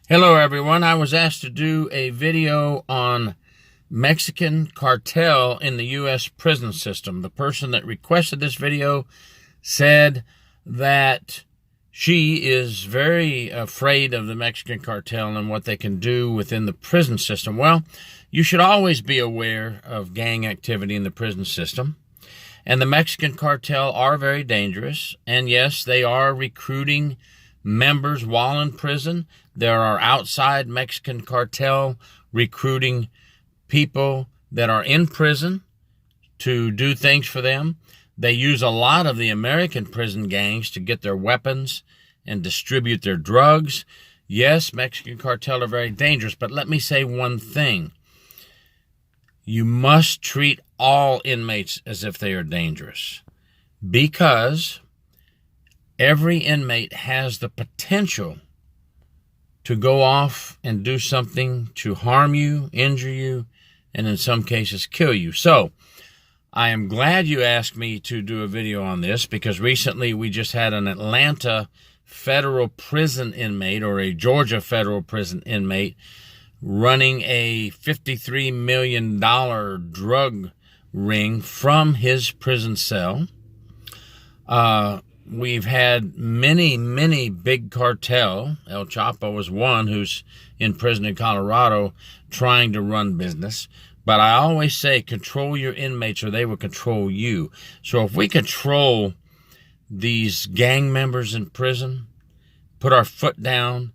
Hello everyone. I was asked to do a video on Mexican Cartel in the U.S. prison system. The person that requested this video said that she is very afraid of the Mexican Cartel and what they can do within the prison system. Well, you should always be aware of gang activity in the prison system. And the Mexican Cartel are very dangerous. And yes, they are recruiting members while in prison. There are outside Mexican Cartel recruiting people that are in prison to do things for them. They use a lot of the American prison gangs to get their weapons and distribute their drugs. Yes, Mexican Cartel are very dangerous, but let me say one thing. You must treat all inmates as if they are dangerous, because every inmate has the potential to go off and do something to harm you, injure you, and in some cases kill you. So I am glad you asked me to do a video on this, because recently we just had an Atlanta federal prison inmate, or a Georgia federal prison inmate, running a $53 million drug ring from his prison cell. We've had many big cartel. El Chapo was one who's in prison in Colorado trying to run business. But I always say, control your inmates or they will control you. So if we control these gang members in prison, put our foot down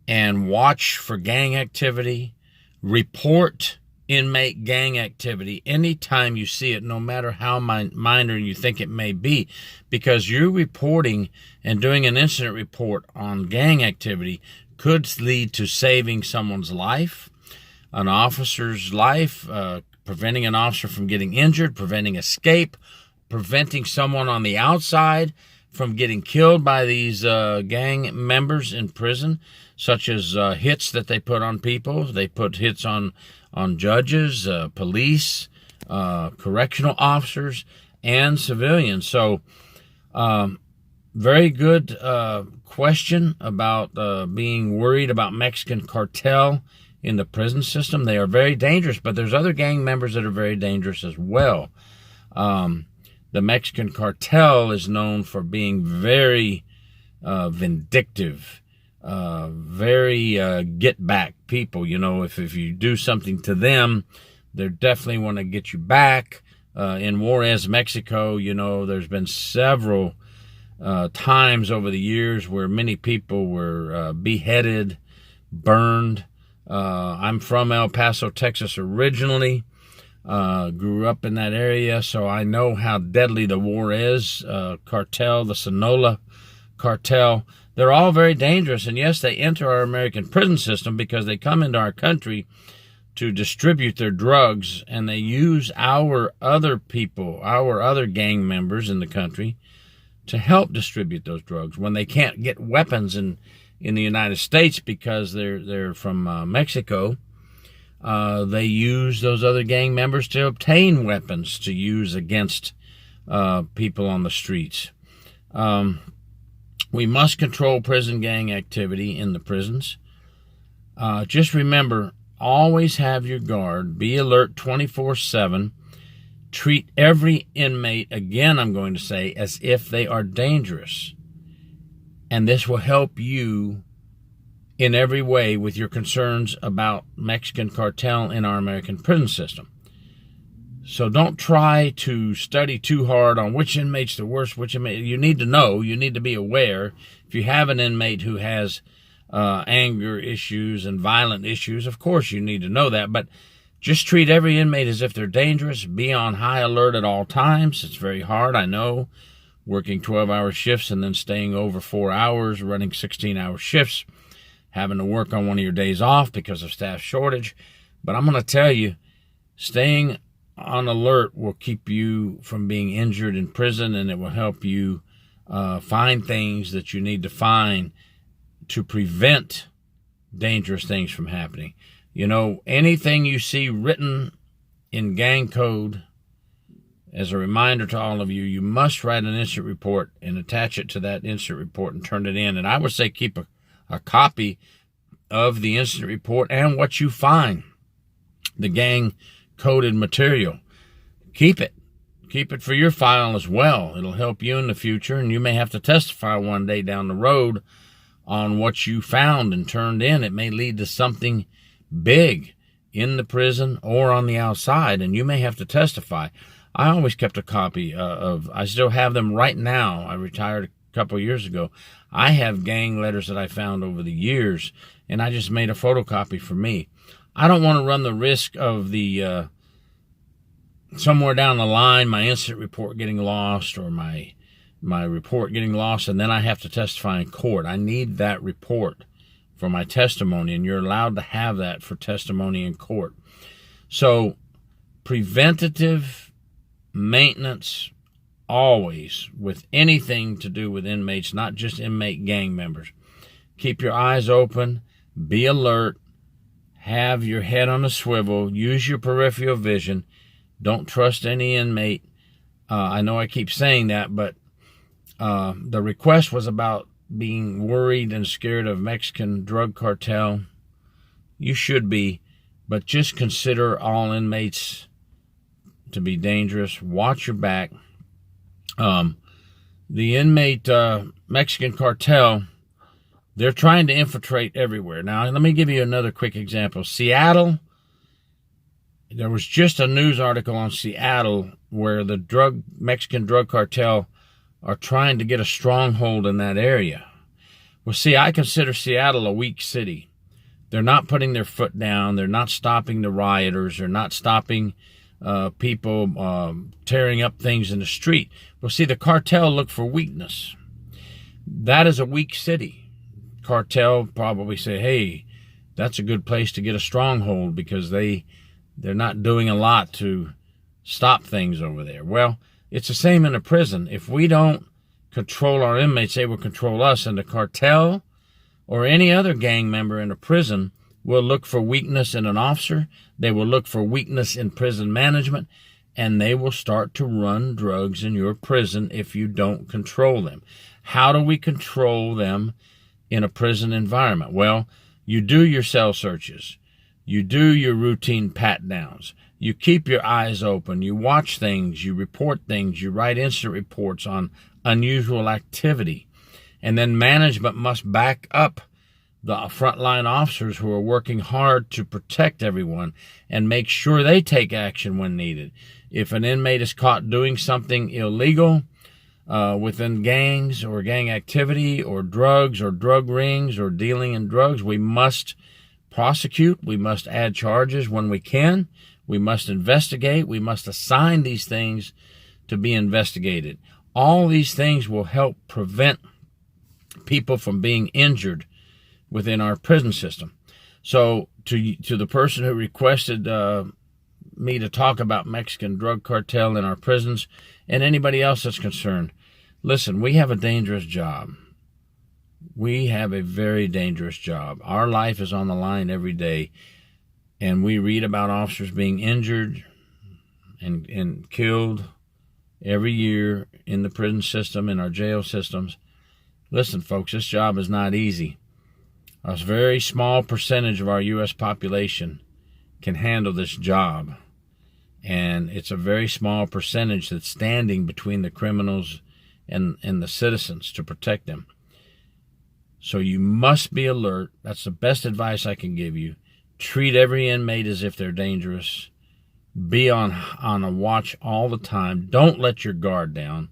and watch for gang activity, report inmate gang activity anytime you see it, no matter how minor you think it may be, because you reporting and doing an incident report on gang activity could lead to saving someone's life, an officer's life, preventing an officer from getting injured, preventing escape, preventing someone on the outside from getting killed by these gang members in prison, such as hits that they put on people. They put hits on judges, police, correctional officers, and civilians. So very good question about being worried about Mexican Cartel in the prison system. They are very dangerous, but there's other gang members that are very dangerous as well. The Mexican Cartel is known for being very vindictive, very get-back people. You know, if you do something to them, they definitely want to get you back. In Juarez, Mexico, you know, there's been several times over the years where many people were beheaded, burned. I'm from El Paso, Texas originally. Grew up in that area, so I know how deadly the Juarez cartel, the Sonora cartel, they're all very dangerous. And yes, they enter our American prison system because they come into our country to distribute their drugs, and they use our other people, our other gang members in the country, to help distribute those drugs when they can't get weapons in the United States because they're from Mexico. They use those other gang members to obtain weapons to use against people on the streets. We must control prison gang activity in the prisons. Just remember, always have your guard. Be alert 24/7. Treat every inmate, again I'm going to say, as if they are dangerous. And this will help you in every way with your concerns about Mexican Cartel in our American prison system. So don't try to study too hard on which inmate's the worst, which inmate. You need to know, you need to be aware. If you have an inmate who has anger issues and violent issues, of course you need to know that, but just treat every inmate as if they're dangerous. Be on high alert at all times. It's very hard, I know, working 12-hour shifts and then staying over 4 hours, running 16-hour shifts, having to work on one of your days off because of staff shortage. But I'm going to tell you, staying on alert will keep you from being injured in prison, and it will help you find things that you need to find to prevent dangerous things from happening. You know, anything you see written in gang code, as a reminder to all of you, you must write an incident report and attach it to that incident report and turn it in. And I would say keep a copy of the incident report and what you find, the gang coded material. Keep it. Keep it for your file as well. It'll help you in the future, and you may have to testify one day down the road on what you found and turned in. It may lead to something big in the prison or on the outside, and you may have to testify. I always kept a copy I still have them right now. I retired a couple of years ago. I have gang letters that I found over the years, and I just made a photocopy for me. I don't want to run the risk of the somewhere down the line my incident report getting lost or my report getting lost, and then I have to testify in court. I need that report for my testimony, and you're allowed to have that for testimony in court. So preventative maintenance, always, with anything to do with inmates, not just inmate gang members. Keep your eyes open, be alert, have your head on a swivel, use your peripheral vision. Don't trust any inmate. I know I keep saying that, but the request was about being worried and scared of Mexican drug cartel. You should be, but just consider all inmates to be dangerous. Watch your back. The inmate Mexican cartel, they're trying to infiltrate everywhere. Now, let me give you another quick example. Seattle, there was just a news article on Seattle where the Mexican drug cartel are trying to get a stronghold in that area. Well, see, I consider Seattle a weak city. They're not putting their foot down. They're not stopping the rioters. They're not stopping people tearing up things in the street. Well, see, the cartel look for weakness. That is a weak city. Cartel probably say, hey, that's a good place to get a stronghold because they're not doing a lot to stop things over there. Well, it's the same in a prison. If we don't control our inmates, they will control us. And the cartel or any other gang member in a prison will look for weakness in an officer. They will look for weakness in prison management, and they will start to run drugs in your prison if you don't control them. How do we control them in a prison environment? Well, you do your cell searches. You do your routine pat-downs. You keep your eyes open. You watch things. You report things. You write incident reports on unusual activity. And then management must back up the frontline officers who are working hard to protect everyone and make sure they take action when needed. If an inmate is caught doing something illegal within gangs or gang activity or drugs or drug rings or dealing in drugs, we must prosecute. We must add charges when we can. We must investigate. We must assign these things to be investigated. All these things will help prevent people from being injured within our prison system. So to the person who requested me to talk about Mexican drug cartel in our prisons and anybody else that's concerned, listen, we have a dangerous job. We have a very dangerous job. Our life is on the line every day, and we read about officers being injured and killed every year in the prison system, in our jail systems. Listen, folks, this job is not easy. A very small percentage of our U.S. population can handle this job, and it's a very small percentage that's standing between the criminals and the citizens to protect them. So you must be alert. That's the best advice I can give you. Treat every inmate as if they're dangerous. Be on a watch all the time. Don't let your guard down.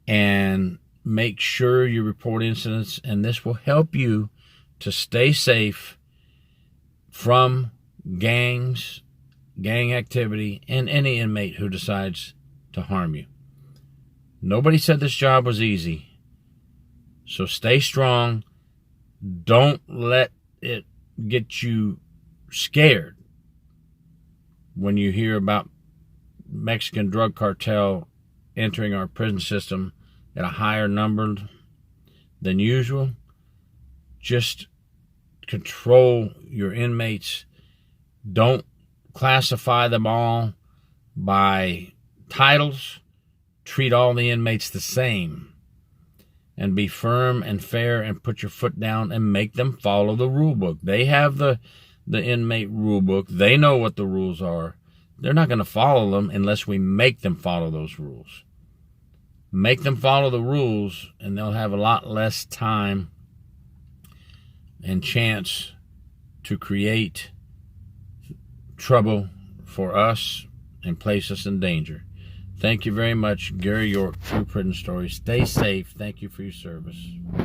And make sure you report incidents, and this will help you to stay safe from gangs, gang activity, and any inmate who decides to harm you. Nobody said this job was easy. So stay strong. Don't let it get you scared when you hear about Mexican drug cartel entering our prison system at a higher number than usual. Just control your inmates. Don't classify them all by titles. Treat all the inmates the same. and be firm and fair and put your foot down and make them follow the rule book. They have the inmate rule book. They know what the rules are. They're not going to follow them unless we make them follow those rules. Make them follow the rules, and they'll have a lot less time and chance to create trouble for us and place us in danger. Thank you very much, Gary York, True Prison Stories. Stay safe. Thank you for your service.